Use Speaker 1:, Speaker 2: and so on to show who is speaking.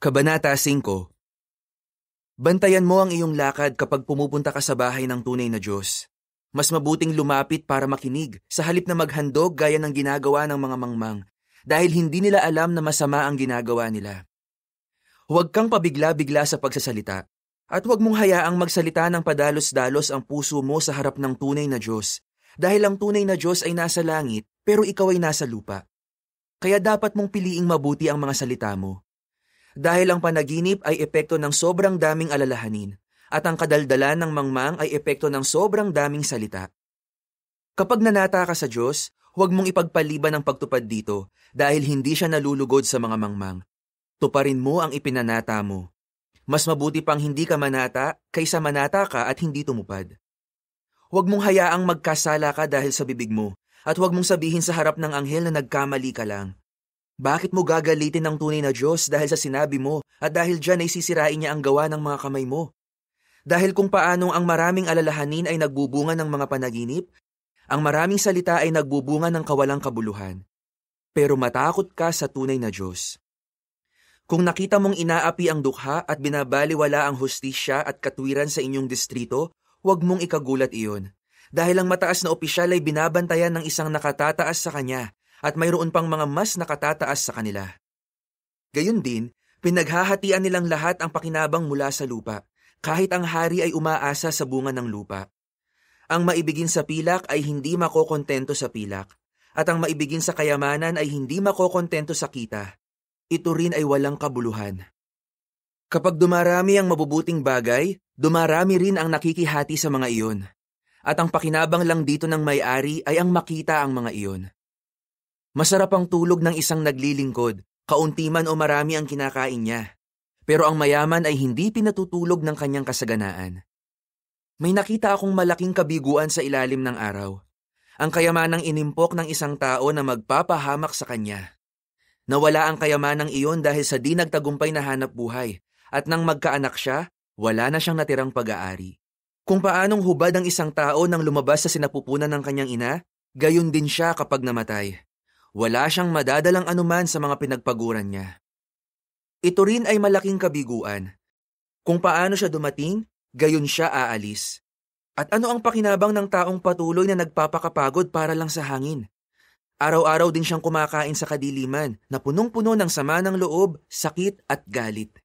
Speaker 1: Kabanata 5. Bantayan mo ang iyong lakad kapag pumupunta ka sa bahay ng tunay na Diyos. Mas mabuting lumapit para makinig sa halip na maghandog gaya ng ginagawa ng mga mangmang dahil hindi nila alam na masama ang ginagawa nila. Huwag kang pabigla-bigla sa pagsasalita at huwag mong hayaang magsalita ng padalos-dalos ang puso mo sa harap ng tunay na Diyos dahil ang tunay na Diyos ay nasa langit pero ikaw ay nasa lupa. Kaya dapat mong piliing mabuti ang mga salita mo. Dahil ang panaginip ay epekto ng sobrang daming alalahanin at ang kadaldalan ng mangmang ay epekto ng sobrang daming salita. Kapag nanata ka sa Diyos, huwag mong ipagpaliban ang pagtupad dito dahil hindi siya nalulugod sa mga mangmang. Tuparin mo ang ipinanata mo. Mas mabuti pang hindi ka manata kaysa manata ka at hindi tumupad. Huwag mong hayaang magkasala ka dahil sa bibig mo at huwag mong sabihin sa harap ng anghel na nagkamali ka lang. Bakit mo gagalitin ang tunay na Diyos dahil sa sinabi mo at dahil dyan ay sisirain niya ang gawa ng mga kamay mo? Dahil kung paanong ang maraming alalahanin ay nagbubunga ng mga panaginip, ang maraming salita ay nagbubunga ng kawalang kabuluhan. Pero matakot ka sa tunay na Diyos. Kung nakita mong inaapi ang dukha at binabaliwala ang hustisya at katwiran sa inyong distrito, huwag mong ikagulat iyon. Dahil ang mataas na opisyal ay binabantayan ng isang nakatataas sa kanya, at mayroon pang mga mas nakatataas sa kanila. Gayon din, pinaghahatian nilang lahat ang pakinabang mula sa lupa, kahit ang hari ay umaasa sa bunga ng lupa. Ang maibigin sa pilak ay hindi makokontento sa pilak, at ang maibigin sa kayamanan ay hindi makokontento sa kita. Ito rin ay walang kabuluhan. Kapag dumarami ang mabubuting bagay, dumarami rin ang nakikihati sa mga iyon. At ang pakinabang lang dito ng may-ari ay ang makita ang mga iyon. Masarap ang tulog ng isang naglilingkod, kaunti man o marami ang kinakain niya. Pero ang mayaman ay hindi pinatutulog ng kanyang kasaganaan. May nakita akong malaking kabiguan sa ilalim ng araw. Ang kayamanang inimpok ng isang tao na magpapahamak sa kanya. Nawala ang kayamanang iyon dahil sa di nagtagumpay na hanap buhay, at nang magkaanak siya, wala na siyang natirang pag-aari. Kung paanong hubad ang isang tao nang lumabas sa sinapupunan ng kanyang ina, gayon din siya kapag namatay. Wala siyang madadalang anuman sa mga pinagpaguran niya. Ito rin ay malaking kabiguan. Kung paano siya dumating, gayon siya aalis. At ano ang pakinabang ng taong patuloy na nagpapakapagod para lang sa hangin? Araw-araw din siyang kumakain sa kadiliman na punong-puno ng sama ng loob, sakit at galit.